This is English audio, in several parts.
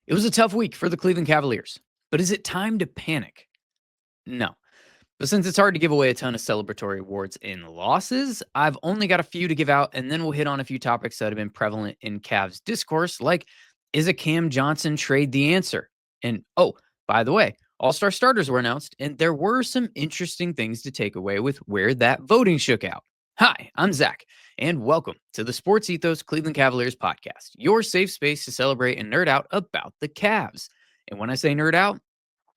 It was a tough week for the Cleveland Cavaliers, but is it time to panic? No. But since it's hard to give away a ton of celebratory awards in losses, I've only got a few to give out, and then we'll hit on a few topics that have been prevalent in Cavs discourse, like is a Cam Johnson trade the answer? And oh, by the way, All-Star starters were announced, and there were some interesting things to take away with where that voting shook out. Hi, I'm Zach, and welcome to the Sports Ethos Cleveland Cavaliers podcast, your safe space to celebrate and nerd out about the Cavs. And when I say nerd out,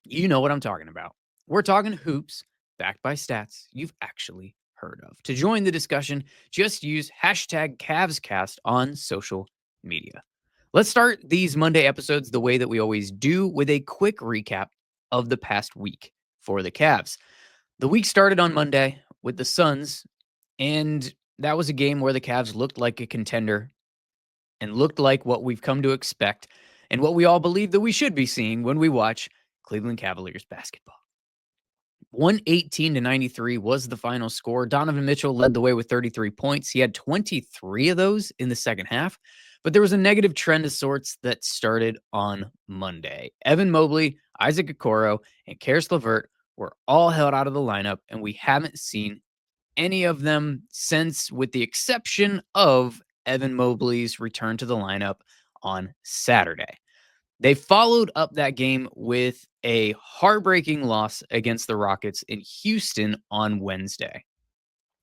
you know what I'm talking about. We're talking hoops backed by stats you've actually heard of. To join the discussion, just use hashtag CavsCast on social media. Let's start these Monday episodes the way that we always do, with a quick recap of the past week for the Cavs. The week started on Monday with the Suns, and that was a game where the Cavs looked like a contender and looked like what we've come to expect and what we all believe that we should be seeing when we watch Cleveland Cavaliers basketball. 118-93 was the final score. Donovan Mitchell led the way with 33 points. He had 23 of those in the second half, but there was a negative trend of sorts that started on Monday. Evan Mobley, Isaac Okoro, and Karis LeVert were all held out of the lineup, and we haven't seen any of them since, with the exception of Evan Mobley's return to the lineup on Saturday. They followed up that game with a heartbreaking loss against the Rockets in Houston on Wednesday.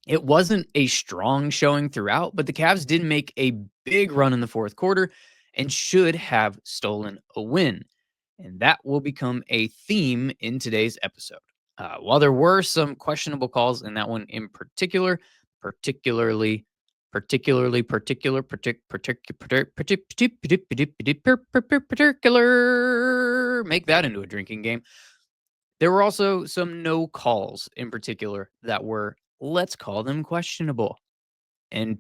It wasn't a strong showing throughout, but the Cavs did make a big run in the fourth quarter and should have stolen a win. And that will become a theme in today's episode. While there were some questionable calls in that one in particular, particular, make that into a drinking game. There were also some no calls in particular that were, let's call them questionable. And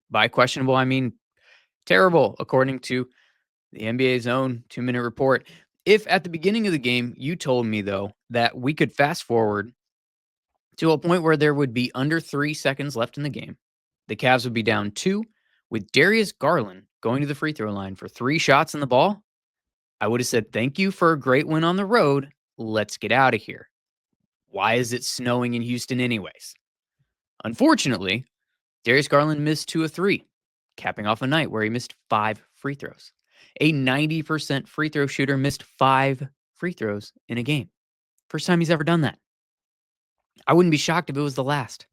by questionable, I mean terrible, according to the NBA's own 2-minute report. If at the beginning of the game you told me, though, that we could fast forward to a point where there would be under 3 seconds left in the game, the Cavs would be down 2 with Darius Garland going to the free throw line for 3 shots in the ball, I would have said, thank you for a great win on the road. Let's get out of here. Why is it snowing in Houston anyways? Unfortunately, Darius Garland missed 2 of 3, capping off a night where he missed 5 free throws. A 90% free throw shooter missed 5 free throws in a game. First time he's ever done that. I wouldn't be shocked if it was the last.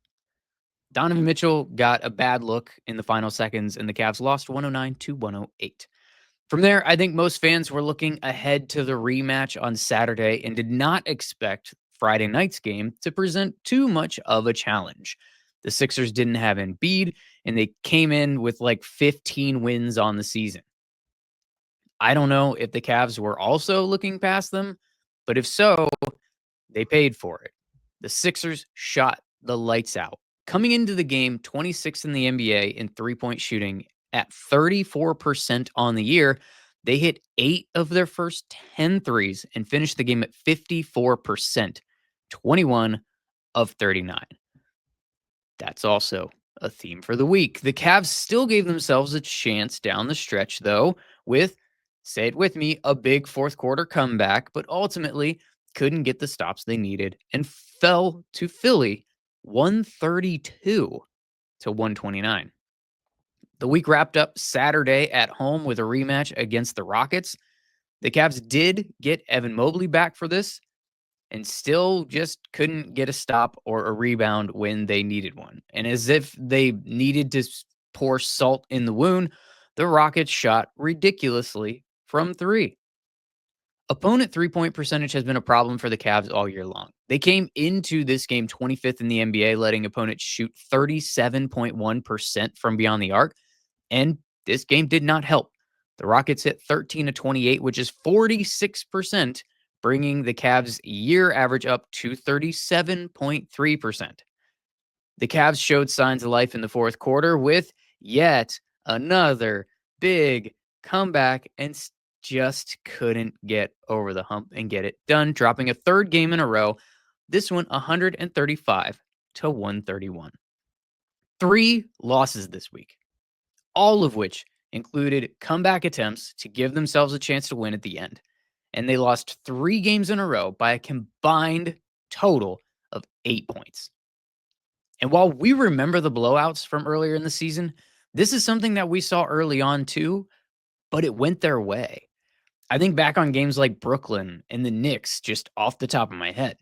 Donovan Mitchell got a bad look in the final seconds, and the Cavs lost 109-108. From there, I think most fans were looking ahead to the rematch on Saturday and did not expect Friday night's game to present too much of a challenge. The Sixers didn't have Embiid, and they came in with like 15 wins on the season. I don't know if the Cavs were also looking past them, but if so, they paid for it. The Sixers shot the lights out. Coming into the game, 26th in the NBA in three-point shooting at 34% on the year, they hit 8 of their first 10 threes and finished the game at 54%, 21 of 39. That's also a theme for the week. The Cavs still gave themselves a chance down the stretch, though, with, say it with me, a big fourth quarter comeback, but ultimately couldn't get the stops they needed and fell to Philly 132-129. The week wrapped up Saturday at home with a rematch against the Rockets. The Cavs did get Evan Mobley back for this and still just couldn't get a stop or a rebound when they needed one. And as if they needed to pour salt in the wound, the Rockets shot ridiculously from 3. Opponent three-point percentage has been a problem for the Cavs all year long. They came into this game 25th in the NBA, letting opponents shoot 37.1% from beyond the arc, and this game did not help. The Rockets hit 13 of 28, which is 46%, bringing the Cavs' year average up to 37.3%. The Cavs showed signs of life in the fourth quarter with yet another big comeback and just couldn't get over the hump and get it done, dropping a third game in a row, this one 135-131. 3 losses this week, all of which included comeback attempts to give themselves a chance to win at the end. And they lost 3 games in a row by a combined total of 8 points. And while we remember the blowouts from earlier in the season, this is something that we saw early on too, but it went their way. I think back on games like Brooklyn and the Knicks, just off the top of my head,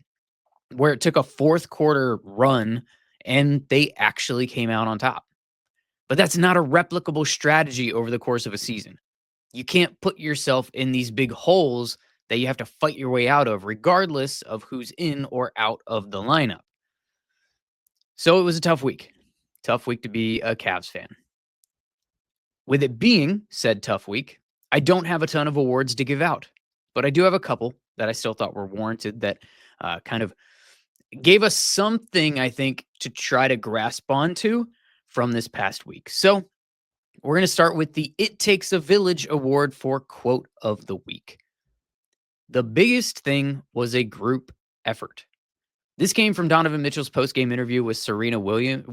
where it took a fourth quarter run and they actually came out on top. But that's not a replicable strategy over the course of a season. You can't put yourself in these big holes that you have to fight your way out of, regardless of who's in or out of the lineup. So it was a tough week. Tough week to be a Cavs fan. With it being said tough week, I don't have a ton of awards to give out, but I do have a couple that I still thought were warranted that kind of gave us something, I think, to try to grasp onto from this past week. So we're going to start with the It Takes a Village Award for Quote of the Week. The biggest thing was a group effort. This came from Donovan Mitchell's post-game interview with Serena Winters,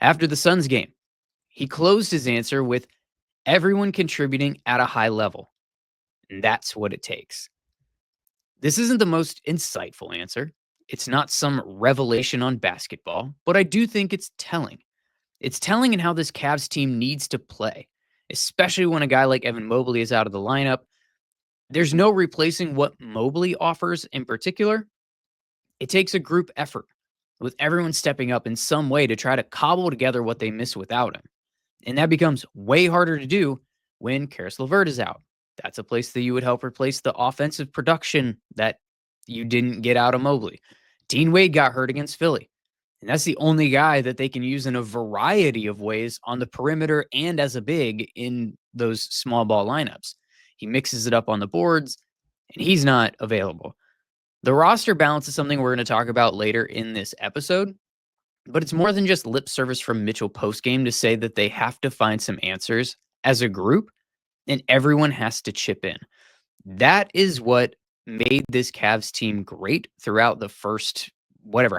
after the Suns game. He closed his answer with everyone contributing at a high level. And that's what it takes. This isn't the most insightful answer. It's not some revelation on basketball, but I do think it's telling. It's telling in how this Cavs team needs to play, especially when a guy like Evan Mobley is out of the lineup. There's no replacing what Mobley offers in particular. It takes a group effort with everyone stepping up in some way to try to cobble together what they miss without him. And that becomes way harder to do when Karis LeVert is out. That's a place that you would help replace the offensive production that you didn't get out of Mobley. Dean Wade got hurt against Philly. And that's the only guy that they can use in a variety of ways on the perimeter and as a big in those small ball lineups. He mixes it up on the boards, and he's not available. The roster balance is something we're going to talk about later in this episode, but it's more than just lip service from Mitchell postgame to say that they have to find some answers as a group, and everyone has to chip in. That is what made this Cavs team great throughout the first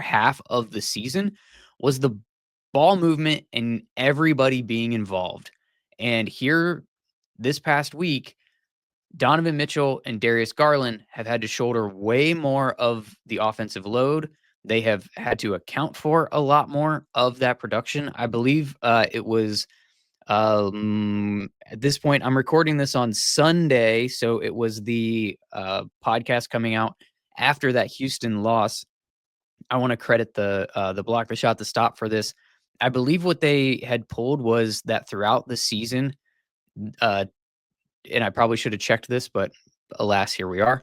half of the season, was the ball movement and everybody being involved. And here this past week, Donovan Mitchell and Darius Garland have had to shoulder way more of the offensive load. They have had to account for a lot more of that production. I believe it was at this point, I'm recording this on Sunday, so it was the podcast coming out after that Houston loss. I want to credit the block the shot, the stop for this. I believe what they had pulled was that throughout the season, and I probably should have checked this, but alas, here we are.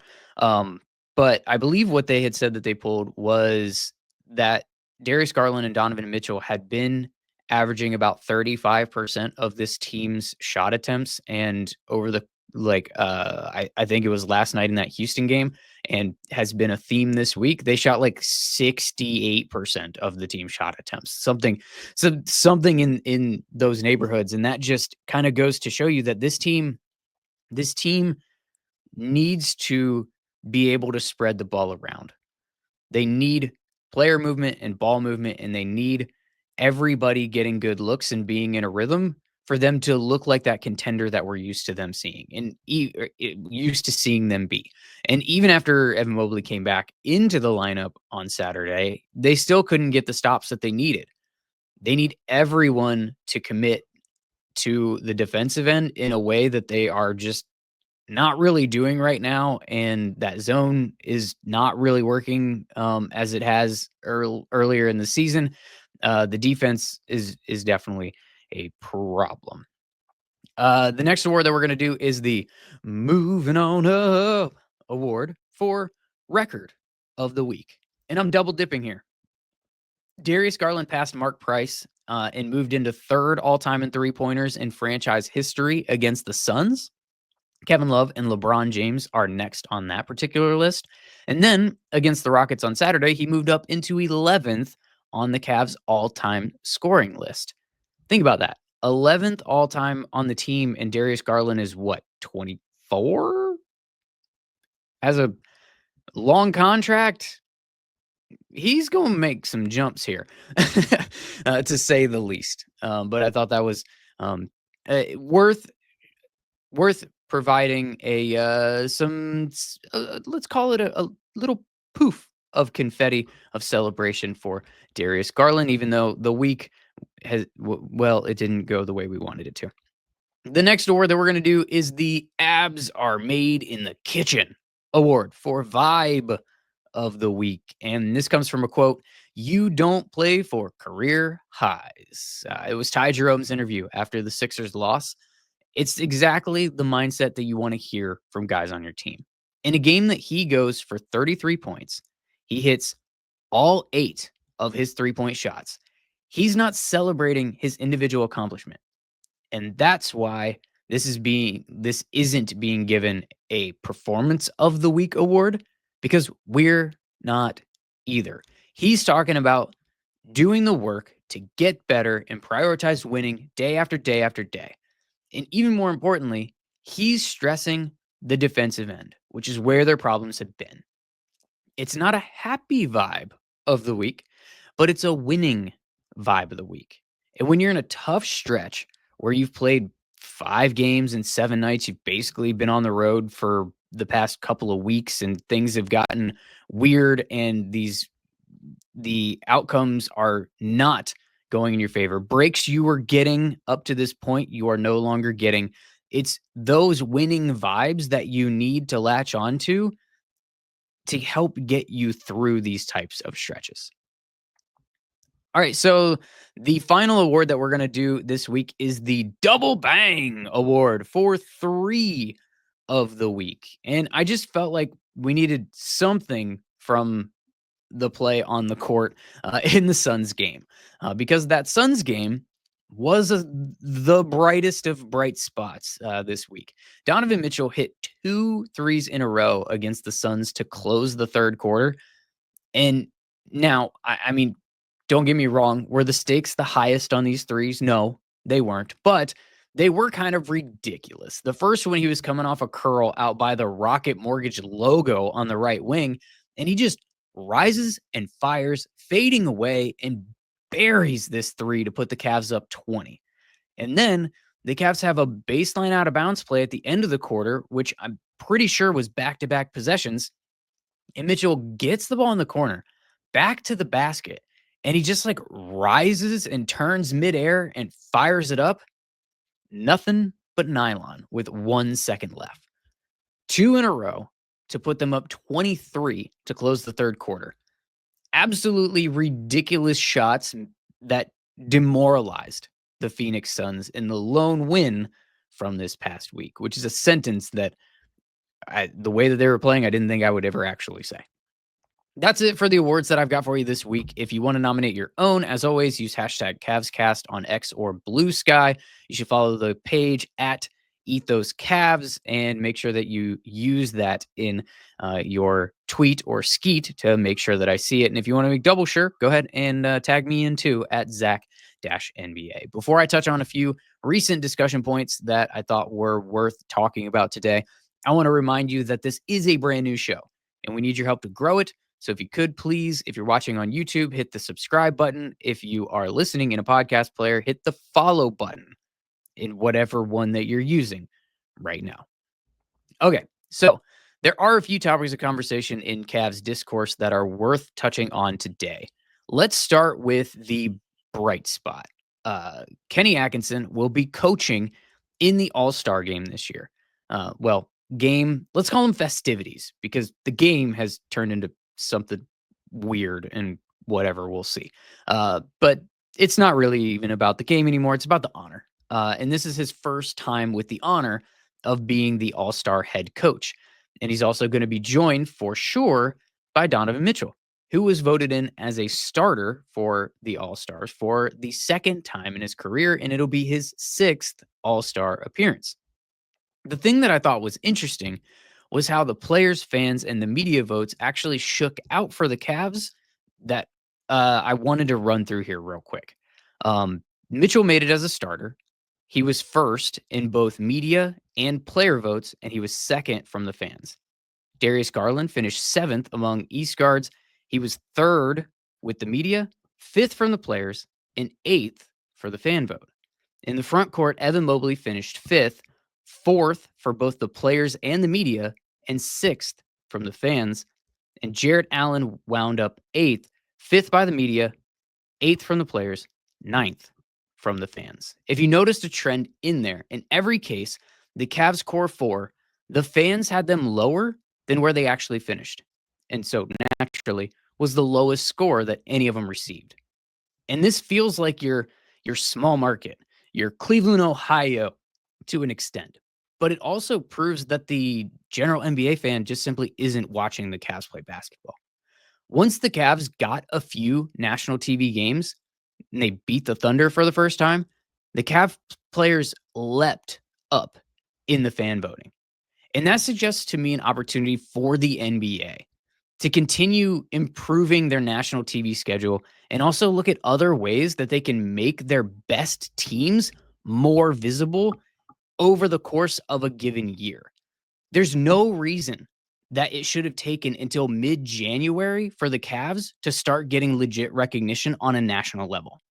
But I believe what they had said that they pulled was that Darius Garland and Donovan Mitchell had been averaging about 35% of this team's shot attempts. And over the, I think it was last night in that Houston game, and has been a theme this week, they shot like 68% of the team shot attempts, something in those neighborhoods. And that just kind of goes to show you that this team needs to be able to spread the ball around. They need player movement and ball movement, and they need everybody getting good looks and being in a rhythm for them to look like that contender that we're used to them seeing and used to seeing them be. And even after Evan Mobley came back into the lineup on Saturday, they still couldn't get the stops that they needed. They need everyone to commit to the defensive end in a way that they are just not really doing right now, and that zone is not really working as it has earlier in the season. The defense is definitely a problem. The next award that we're going to do is the Moving On Up Award for Record of the Week. And I'm double dipping here. Darius Garland passed Mark Price and moved into third all-time in three-pointers in franchise history against the Suns. Kevin Love and LeBron James are next on that particular list. And then against the Rockets on Saturday, he moved up into 11th on the Cavs all-time scoring list. Think about that. 11th all-time on the team, and Darius Garland is what, 24? Has a long contract. he's going to make some jumps here, to say the least. But I thought that was um, worth providing a let's call it a little poof of confetti of celebration for Darius Garland, even though the week well, it didn't go the way we wanted it to. The next award that we're going to do is the Abs Are Made in the Kitchen award for Vibe of the Week. And this comes from a quote: "You don't play for career highs." It was Ty Jerome's interview after the Sixers loss. It's exactly the mindset that you want to hear from guys on your team. In a game that he goes for 33 points, he hits all 8 of his three-point shots. He's not celebrating his individual accomplishment. And that's why this isn't being given a performance of the week award, because we're not either. He's talking about doing the work to get better and prioritize winning day after day after day. And even more importantly, he's stressing the defensive end, which is where their problems have been. It's not a happy vibe of the week, but it's a winning vibe of the week. And when you're in a tough stretch where you've played 5 games in 7 nights, you've basically been on the road for the past couple of weeks and things have gotten weird and the outcomes are not going in your favor. Breaks you were getting up to this point, you are no longer getting. It's those winning vibes that you need to latch onto to help get you through these types of stretches. All right, so the final award that we're going to do this week is the Double Bang Award for 3 of the week. And I just felt like we needed something from the play on the court in the Suns game, because that Suns game was the brightest of bright spots this week. Donovan Mitchell hit 2 threes in a row against the Suns to close the third quarter. And now, I mean, don't get me wrong, were the stakes the highest on these threes? No, they weren't, but they were kind of ridiculous. The first one, he was coming off a curl out by the Rocket Mortgage logo on the right wing, and he just rises and fires, fading away, and buries this three to put the Cavs up 20. And then the Cavs have a baseline out of bounds play at the end of the quarter, which I'm pretty sure was back-to-back possessions. And Mitchell gets the ball in the corner, back to the basket, and he just like rises and turns midair and fires it up. Nothing but nylon with 1 second left. 2 in a row to put them up 23 to close the third quarter. Absolutely ridiculous shots that demoralized the Phoenix Suns in the lone win from this past week, which is a sentence that the way that they were playing, I didn't think I would ever actually say. That's it for the awards that I've got for you this week. If you want to nominate your own, as always, use hashtag CavsCast on X or Blue Sky. You should follow the page at Ethos Cavs and make sure that you use that in your tweet or skeet to make sure that I see it. And if you want to make double sure, go ahead and tag me in too at Zach-NBA. Before I touch on a few recent discussion points that I thought were worth talking about today, I want to remind you that this is a brand new show and we need your help to grow it. So if you could please, if you're watching on YouTube, hit the subscribe button. If you are listening in a podcast player, hit the follow button in whatever one that you're using right now. Okay, so there are a few topics of conversation in Cavs discourse that are worth touching on today. Let's start with the bright spot. Kenny Atkinson will be coaching in the All-Star game this year. Let's call them festivities because the game has turned into something weird and whatever, we'll see. But it's not really even about the game anymore. It's about the honor. And this is his first time with the honor of being the All-Star head coach. And he's also going to be joined for sure by Donovan Mitchell, who was voted in as a starter for the All-Stars for the second time in his career. And it'll be his 6th All-Star appearance. The thing that I thought was interesting was how the players, fans, and the media votes actually shook out for the Cavs that I wanted to run through here real quick. Mitchell made it as a starter. He was first in both media and player votes, and he was second from the fans. Darius Garland finished 7th among East guards. He was third with the media, fifth from the players, and eighth for the fan vote. In the front court, Evan Mobley finished fifth, fourth for both the players and the media, and sixth from the fans. And Jarrett Allen wound up eighth, fifth by the media, eighth from the players, ninth from the fans. If you noticed a trend in there, in every case, the Cavs core four, the fans had them lower than where they actually finished. And so naturally was the lowest score that any of them received. And this feels like your small market, your Cleveland, Ohio to an extent. But it also proves that the general NBA fan just simply isn't watching the Cavs play basketball. Once the Cavs got a few national TV games and they beat the Thunder for the first time, the Cavs players leapt up in the fan voting. And that suggests to me an opportunity for the NBA to continue improving their national TV schedule and also look at other ways that they can make their best teams more visible over the course of a given year. There's no reason that it should have taken until mid-January for the Cavs to start getting legit recognition on a national level.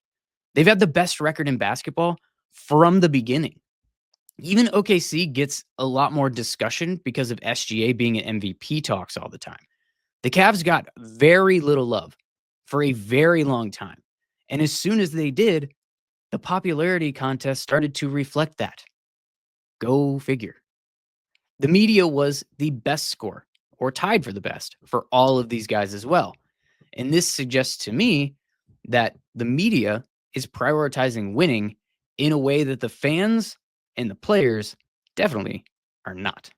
They've had the best record in basketball from the beginning. Even OKC gets a lot more discussion because of SGA being in MVP talks all the time. The Cavs got very little love for a very long time. And as soon as they did, the popularity contest started to reflect that. Go figure. The media was the best score, or tied for the best, for all of these guys as well. And this suggests to me that the media is prioritizing winning in a way that the fans and the players definitely are not.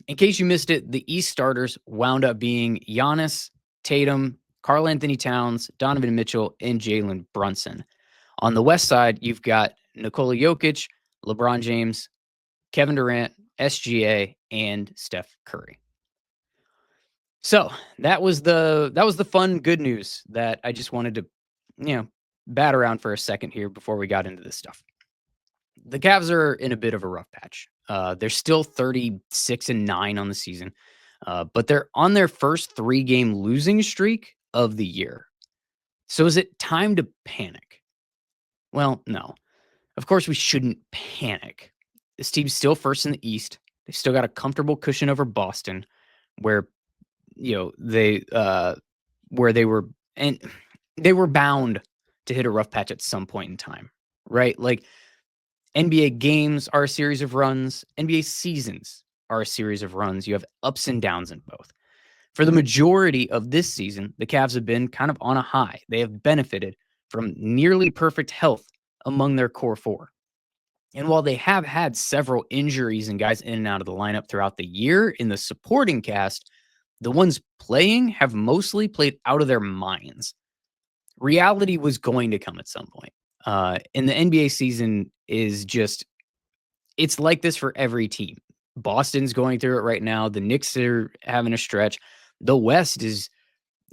In case you missed it, the East starters wound up being Giannis, Tatum, Karl Anthony Towns, Donovan Mitchell, and Jalen Brunson. On the West side, you've got Nikola Jokic, LeBron James, Kevin Durant, SGA, and Steph Curry. So that was the fun, good news that I just wanted to, bat around for a second here before we got into this stuff. The Cavs are in a bit of a rough patch. They're still 36-9 on the season, but they're on their first 3-game losing streak of the year. So is it time to panic? Well, no. Of course, we shouldn't panic. This team's still first in the East. They still got a comfortable cushion over Boston, where they were bound to hit a rough patch at some point in time, right? Like NBA games are a series of runs. NBA seasons are a series of runs. You have ups and downs in both. For the majority of this season, the Cavs have been kind of on a high. They have benefited from nearly perfect health among their core four. And while they have had several injuries and guys in and out of the lineup throughout the year in the supporting cast, the ones playing have mostly played out of their minds. Reality was going to come at some point. And the NBA season is just, it's like this for every team. Boston's going through it right now. The Knicks are having a stretch. The West is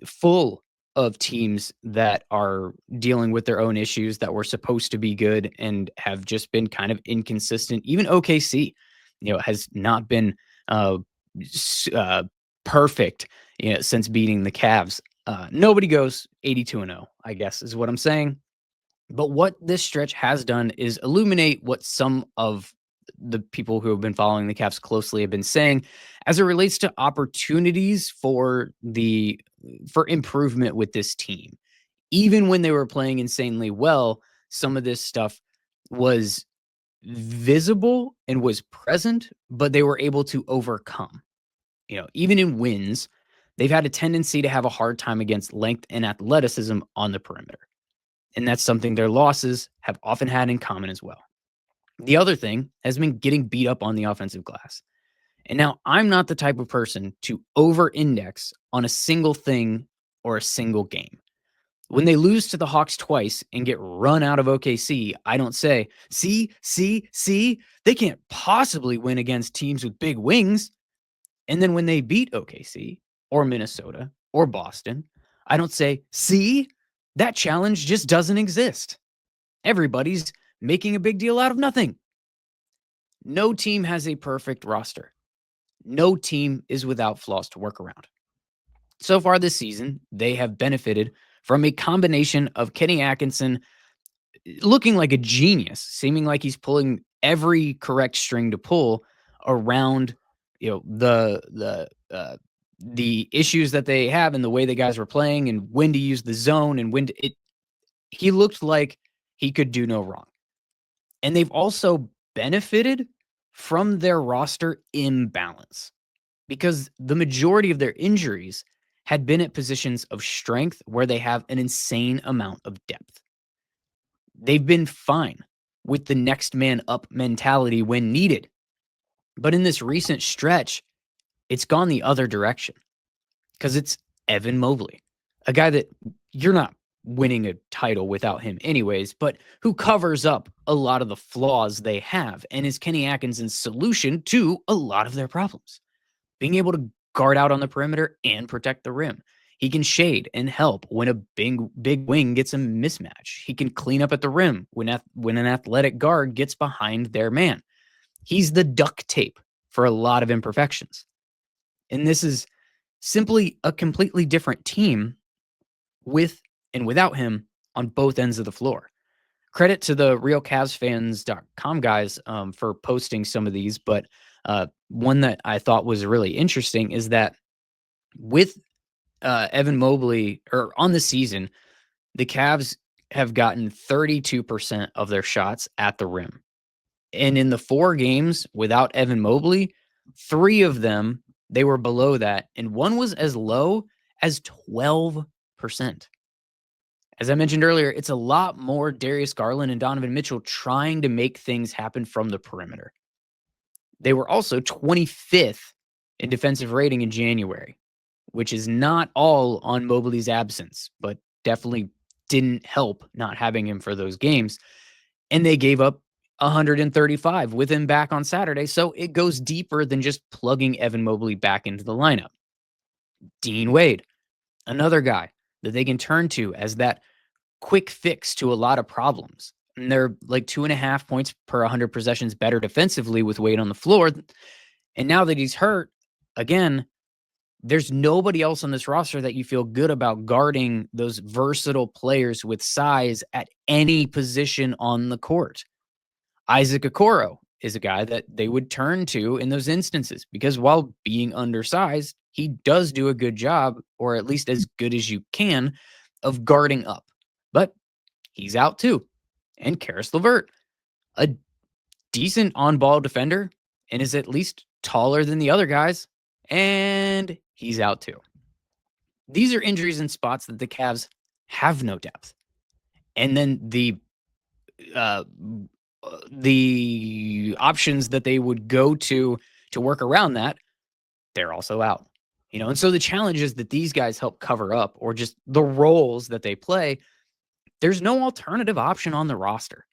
full of teams that are dealing with their own issues that were supposed to be good and have just been kind of inconsistent. Even OKC, has not been perfect since beating the Cavs. Nobody goes 82-0, I guess is what I'm saying. But what this stretch has done is illuminate what some of the people who have been following the Cavs closely have been saying as it relates to opportunities for improvement with this team. Even when they were playing insanely well, some of this stuff was visible and was present, but they were able to overcome. Even in wins, they've had a tendency to have a hard time against length and athleticism on the perimeter. And that's something their losses have often had in common as well. The other thing has been getting beat up on the offensive glass. And now I'm not the type of person to over-index on a single thing or a single game. When they lose to the Hawks twice and get run out of OKC, I don't say, see, they can't possibly win against teams with big wings. And then when they beat OKC or Minnesota or Boston, I don't say, see, that challenge just doesn't exist. Everybody's making a big deal out of nothing. No team has a perfect roster. No team is without flaws to work around. So far this season, they have benefited from a combination of Kenny Atkinson looking like a genius, seeming like he's pulling every correct string to pull around, the issues that they have and the way the guys were playing and when to use the zone and when to, it. He looked like he could do no wrong, and they've also benefited from their roster imbalance because the majority of their injuries had been at positions of strength where they have an insane amount of depth. They've been fine with the next man up mentality when needed. But in this recent stretch, it's gone the other direction because it's Evan Mobley, a guy that you're not winning a title without him anyways, but who covers up a lot of the flaws they have and is Kenny Atkinson's solution to a lot of their problems. Being able to guard out on the perimeter and protect the rim. He can shade and help when a big wing gets a mismatch. He can clean up at the rim when an athletic guard gets behind their man. He's the duct tape for a lot of imperfections. And this is simply a completely different team with and without him on both ends of the floor. Credit to the realcavsfans.com guys for posting some of these, but one that I thought was really interesting is that with Evan Mobley, or on the season, the Cavs have gotten 32% of their shots at the rim. And in the 4 games without Evan Mobley, 3 of them, they were below that. And one was as low as 12%. As I mentioned earlier, it's a lot more Darius Garland and Donovan Mitchell trying to make things happen from the perimeter. They were also 25th in defensive rating in January, which is not all on Mobley's absence, but definitely didn't help not having him for those games. And they gave up 135 with him back on Saturday, so it goes deeper than just plugging Evan Mobley back into the lineup. Dean Wade, another guy that they can turn to as that quick fix to a lot of problems. And they're like 2.5 points per 100 possessions better defensively with Wade on the floor. And now that he's hurt, again, there's nobody else on this roster that you feel good about guarding those versatile players with size at any position on the court. Isaac Okoro is a guy that they would turn to in those instances because while being undersized, he does do a good job, or at least as good as you can, of guarding up. But he's out too. And Karis LeVert, a decent on-ball defender and is at least taller than the other guys, and he's out too. These are injuries in spots that the Cavs have no depth. And then the options that they would go to work around that, they're also out. And so the challenge is that these guys help cover up, or just the roles that they play. There's no alternative option on the roster.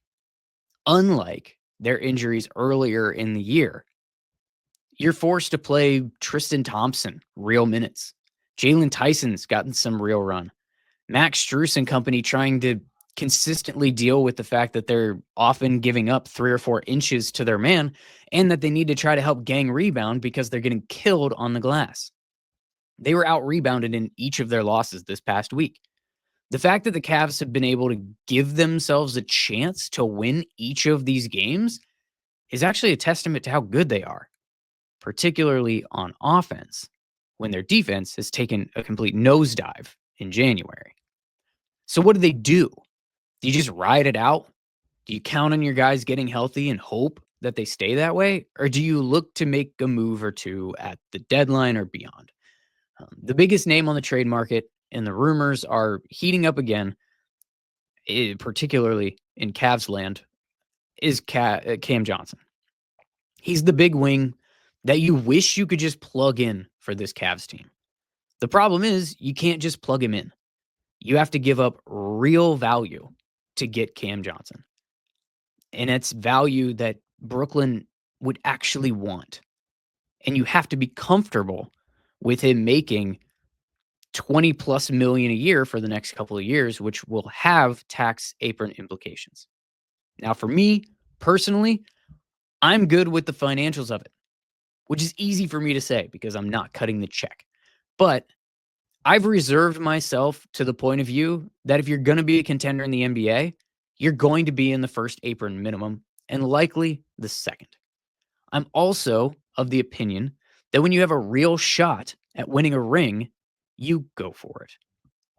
Unlike their injuries earlier in the year, you're forced to play Tristan Thompson real minutes. Jalen Tyson's gotten some real run. Max Strus and company trying to consistently deal with the fact that they're often giving up 3 or 4 inches to their man, and that they need to try to help gang rebound because they're getting killed on the glass. They were out rebounded in each of their losses this past week. The fact that the Cavs have been able to give themselves a chance to win each of these games is actually a testament to how good they are, particularly on offense, when their defense has taken a complete nosedive in January. So what do they do? Do you just ride it out? Do you count on your guys getting healthy and hope that they stay that way? Or do you look to make a move or two at the deadline or beyond? The biggest name on the trade market, and the rumors are heating up again, particularly in Cavs land, is Cam Johnson. He's the big wing that you wish you could just plug in for this Cavs team. The problem is you can't just plug him in. You have to give up real value to get Cam Johnson. And it's value that Brooklyn would actually want. And you have to be comfortable with him making 20 plus million a year for the next couple of years, which will have tax apron implications. Now, for me personally, I'm good with the financials of it, which is easy for me to say because I'm not cutting the check. But I've reserved myself to the point of view that if you're going to be a contender in the NBA, you're going to be in the first apron minimum and likely the second. I'm also of the opinion that when you have a real shot at winning a ring, you go for it.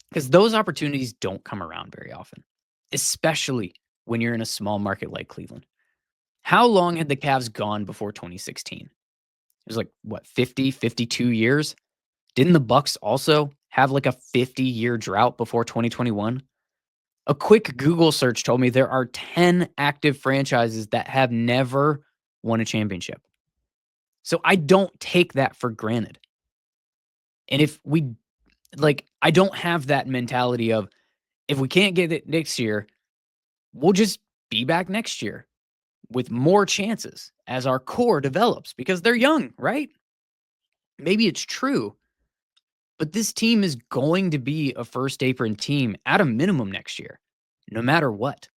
Because those opportunities don't come around very often, especially when you're in a small market like Cleveland. How long had the Cavs gone before 2016? It was like, what, 50, 52 years? Didn't the Bucks also have like a 50-year drought before 2021? A quick Google search told me there are 10 active franchises that have never won a championship. So I don't take that for granted. And if we, I don't have that mentality of, if we can't get it next year, we'll just be back next year with more chances as our core develops because they're young, right? Maybe it's true, but this team is going to be a first apron team at a minimum next year, no matter what.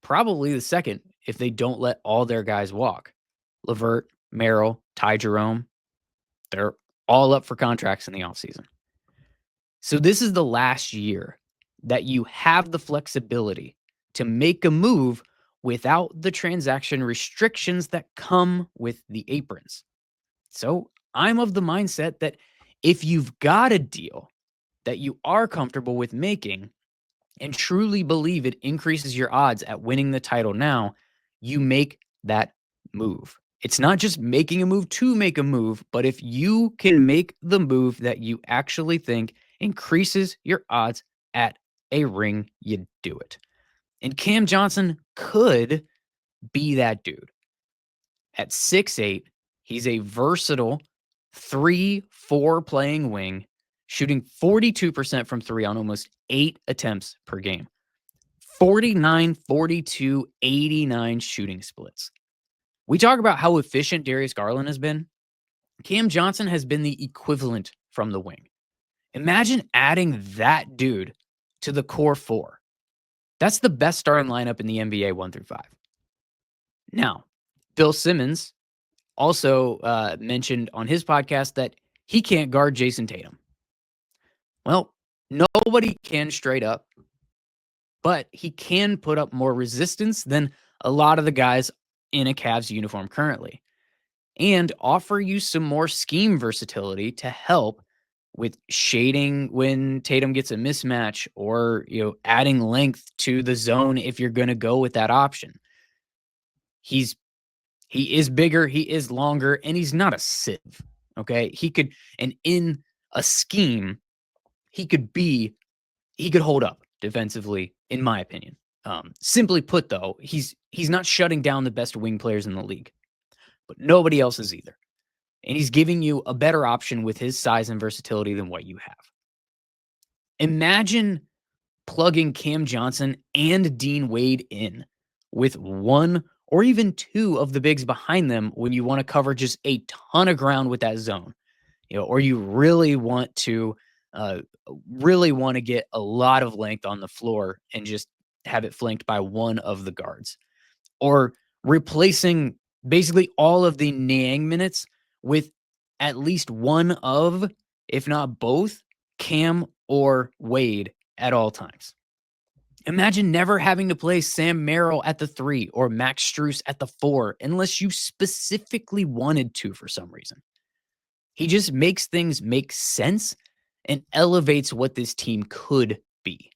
Probably the second if they don't let all their guys walk. LeVert, Merrill, Ty Jerome, they're all up for contracts in the offseason. So this is the last year that you have the flexibility to make a move without the transaction restrictions that come with the aprons. So I'm of the mindset that if you've got a deal that you are comfortable with making and truly believe it increases your odds at winning the title now, you make that move. It's not just making a move to make a move, but if you can make the move that you actually think increases your odds at a ring, you do it. And Cam Johnson could be that dude. At 6'8", he's a versatile 3-4 playing wing, shooting 42% from three on almost 8 attempts per game. 49, 42, 89 shooting splits. We talk about how efficient Darius Garland has been. Cam Johnson has been the equivalent from the wing. Imagine adding that dude to the core four. That's the best starting lineup in the NBA 1 through 5. Now, Bill Simmons also mentioned on his podcast that he can't guard Jason Tatum. Well, nobody can straight up, but he can put up more resistance than a lot of the guys in a Cavs uniform currently and offer you some more scheme versatility to help with shading when Tatum gets a mismatch or, adding length to the zone if you're going to go with that option. He is bigger, he is longer, and he's not a sieve, okay? And in a scheme, he could hold up defensively, in my opinion. Simply put, though, he's not shutting down the best wing players in the league, but nobody else is either. And he's giving you a better option with his size and versatility than what you have. Imagine plugging Cam Johnson and Dean Wade in with one or even two of the bigs behind them when you want to cover just a ton of ground with that zone, or you really want to get a lot of length on the floor and just have it flanked by one of the guards, or replacing basically all of the Niang minutes with at least one of, if not both, Cam or Wade at all times. Imagine never having to play Sam Merrill at the 3 or Max Strus at the 4 unless you specifically wanted to for some reason. He just makes things make sense and elevates what this team could be.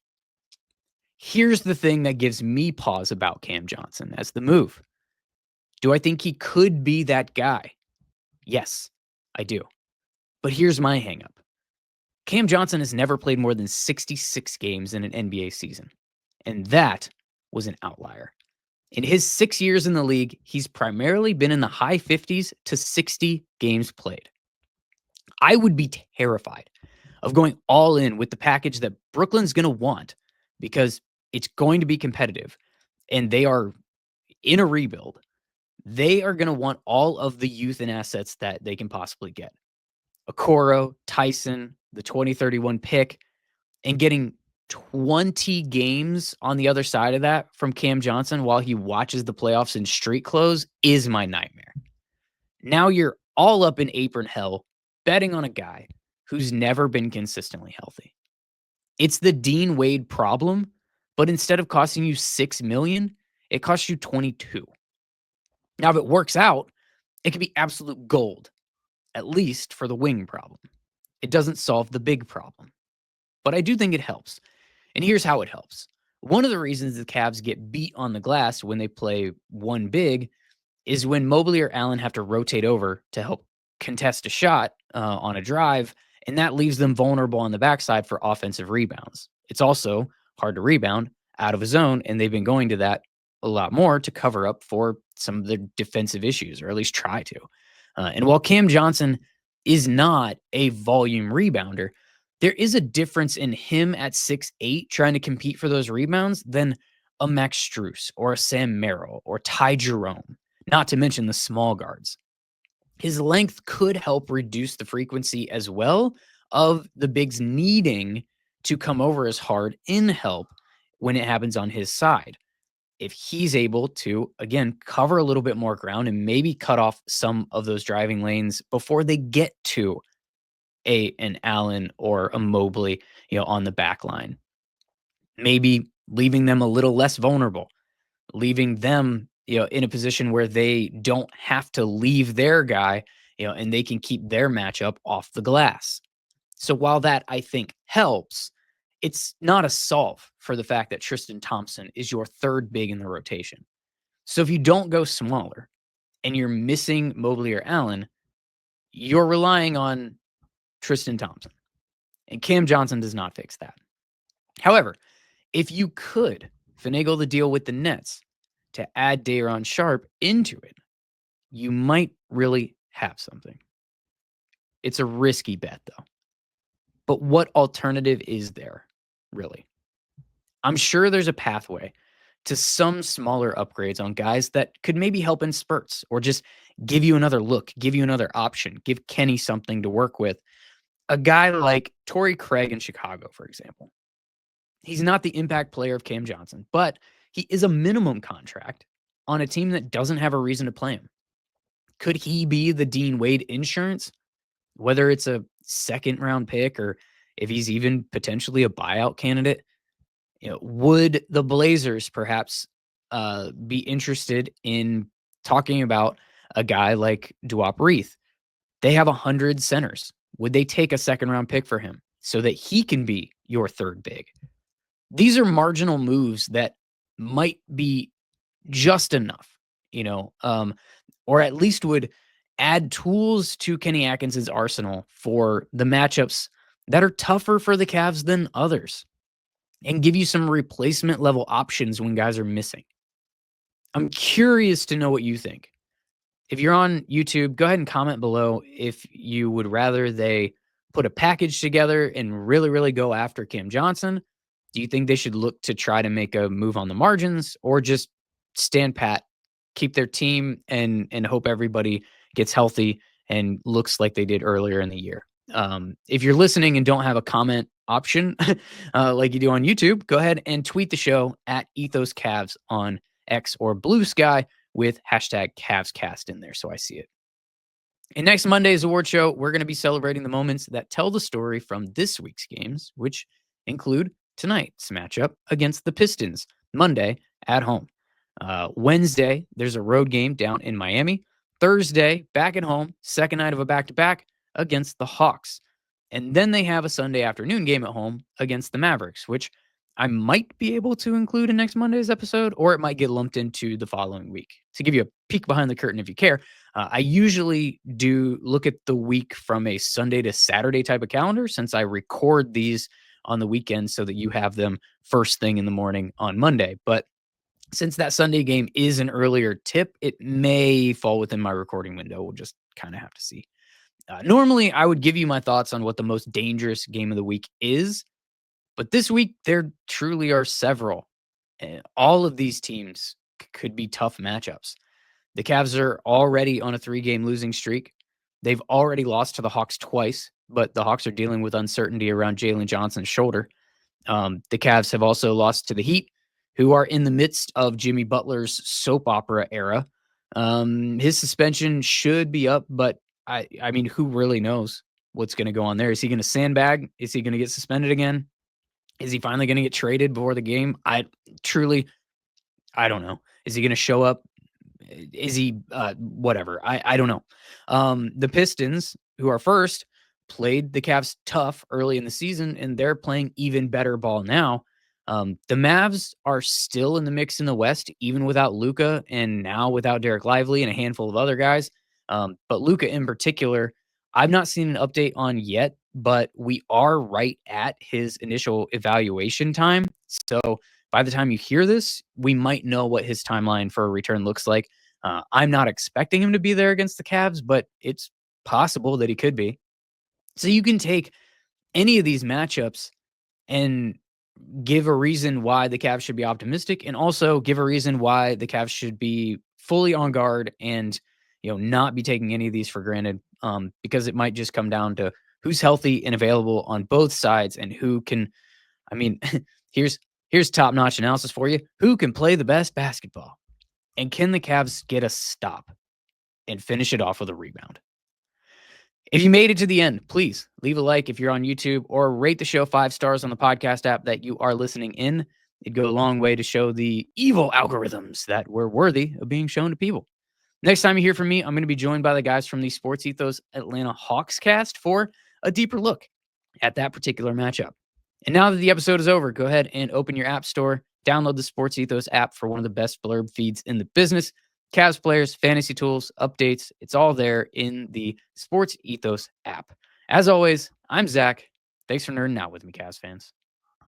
Here's the thing that gives me pause about Cam Johnson as the move. Do I think he could be that guy? Yes, I do. But here's my hangup. Cam Johnson has never played more than 66 games in an NBA season, and that was an outlier. In his 6 years in the league, he's primarily been in the high 50s to 60 games played. I would be terrified of going all in with the package that Brooklyn's going to want because it's going to be competitive, and they are in a rebuild. They are going to want all of the youth and assets that they can possibly get. Okoro, Tyson, the 2031 pick, and getting 20 games on the other side of that from Cam Johnson while he watches the playoffs in street clothes is my nightmare. Now you're all up in apron hell, betting on a guy who's never been consistently healthy. It's the Dean Wade problem, but instead of costing you $6 million, it costs you 22. Now, if it works out, it could be absolute gold, at least for the wing problem. It doesn't solve the big problem, but I do think it helps. And here's how it helps. One of the reasons the Cavs get beat on the glass when they play one big is when Mobley or Allen have to rotate over to help contest a shot on a drive, and that leaves them vulnerable on the backside for offensive rebounds. It's also hard to rebound out of a zone, and they've been going to that a lot more to cover up for some of the defensive issues, or at least try to. And while Cam Johnson is not a volume rebounder, there is a difference in him at 6'8", trying to compete for those rebounds than a Max Strus or a Sam Merrill or Ty Jerome, not to mention the small guards. His length could help reduce the frequency as well of the bigs needing to come over as hard in help when it happens on his side. If he's able to, again, cover a little bit more ground and maybe cut off some of those driving lanes before they get to an Allen or a Mobley, on the back line. Maybe leaving them a little less vulnerable, leaving them, in a position where they don't have to leave their guy, and they can keep their matchup off the glass. So while that, I think, helps, it's not a solve for the fact that Tristan Thompson is your third big in the rotation. So if you don't go smaller and you're missing Mobley or Allen, you're relying on Tristan Thompson. And Cam Johnson does not fix that. However, if you could finagle the deal with the Nets to add Day'Ron Sharpe into it, you might really have something. It's a risky bet, though. But what alternative is there, really? I'm sure there's a pathway to some smaller upgrades on guys that could maybe help in spurts or just give you another look, give you another option, give Kenny something to work with. A guy like Torrey Craig in Chicago, for example. He's not the impact player of Cam Johnson, but he is a minimum contract on a team that doesn't have a reason to play him. Could he be the Dean Wade insurance? Whether it's a second round pick or if he's even potentially a buyout candidate, would the Blazers perhaps be interested in talking about a guy like Duop Reith? They have 100 centers. Would they take a second round pick for him so that he can be your third big? These are marginal moves that might be just enough, or at least would add tools to Kenny Atkinson's arsenal for the matchups that are tougher for the Cavs than others and give you some replacement level options when guys are missing. I'm curious to know what you think. If you're on YouTube, go ahead and comment below if you would rather they put a package together and really, really go after Cam Johnson. Do you think they should look to try to make a move on the margins or just stand pat, keep their team and hope everybody gets healthy and looks like they did earlier in the year? If you're listening and don't have a comment option like you do on YouTube, go ahead and tweet the show at EthosCavs on X or Blue Sky with hashtag CavsCast in there so I see it. In next Monday's award show, we're going to be celebrating the moments that tell the story from this week's games, which include tonight's matchup against the Pistons, Monday at home. Wednesday, there's a road game down in Miami. Thursday, back at home, second night of a back-to-back against the Hawks. And then they have a Sunday afternoon game at home against the Mavericks, which I might be able to include in next Monday's episode, or it might get lumped into the following week. To give you a peek behind the curtain if you care, I usually do look at the week from a Sunday to Saturday type of calendar since I record these on the weekend so that you have them first thing in the morning on Monday. But since that Sunday game is an earlier tip, it may fall within my recording window. We'll just kind of have to see. Normally, I would give you my thoughts on what the most dangerous game of the week is. But this week, there truly are several. All of these teams could be tough matchups. The Cavs are already on a 3-game losing streak. They've already lost to the Hawks twice, but the Hawks are dealing with uncertainty around Jalen Johnson's shoulder. The Cavs have also lost to the Heat, who are in the midst of Jimmy Butler's soap opera era. His suspension should be up, but I mean, who really knows? what's going to go on there. Is he going to sandbag? Is he going to get suspended again? Is he finally going to get traded before the game? I don't know. Is he going to show up? Is he whatever? I don't know. The Pistons, who are first, played the Cavs tough early in the season, and they're playing even better ball now. The Mavs are still in the mix in the West, even without Luka, and now without Derek Lively and a handful of other guys. But Luka in particular, I've not seen an update on yet, but we are right at his initial evaluation time. So by the time you hear this, we might know what his timeline for a return looks like. I'm not expecting him to be there against the Cavs, but it's possible that he could be. So you can take any of these matchups and give a reason why the Cavs should be optimistic, and also give a reason why the Cavs should be fully on guard and not be taking any of these for granted, because it might just come down to who's healthy and available on both sides and who can. I mean, here's top-notch analysis for you. Who can play the best basketball? And can the Cavs get a stop and finish it off with a rebound? If you made it to the end, please leave a like if you're on YouTube, or rate the show 5 stars on the podcast app that you are listening in. It'd go a long way to show the evil algorithms that we're worthy of being shown to people. Next time you hear from me, I'm going to be joined by the guys from the Sports Ethos Atlanta Hawks cast for a deeper look at that particular matchup. And now that the episode is over, go ahead and open your app store, download the Sports Ethos app for one of the best blurb feeds in the business. Cavs players, fantasy tools, updates, it's all there in the Sports Ethos app. As always, I'm Zach. Thanks for nerding out with me, Cavs fans.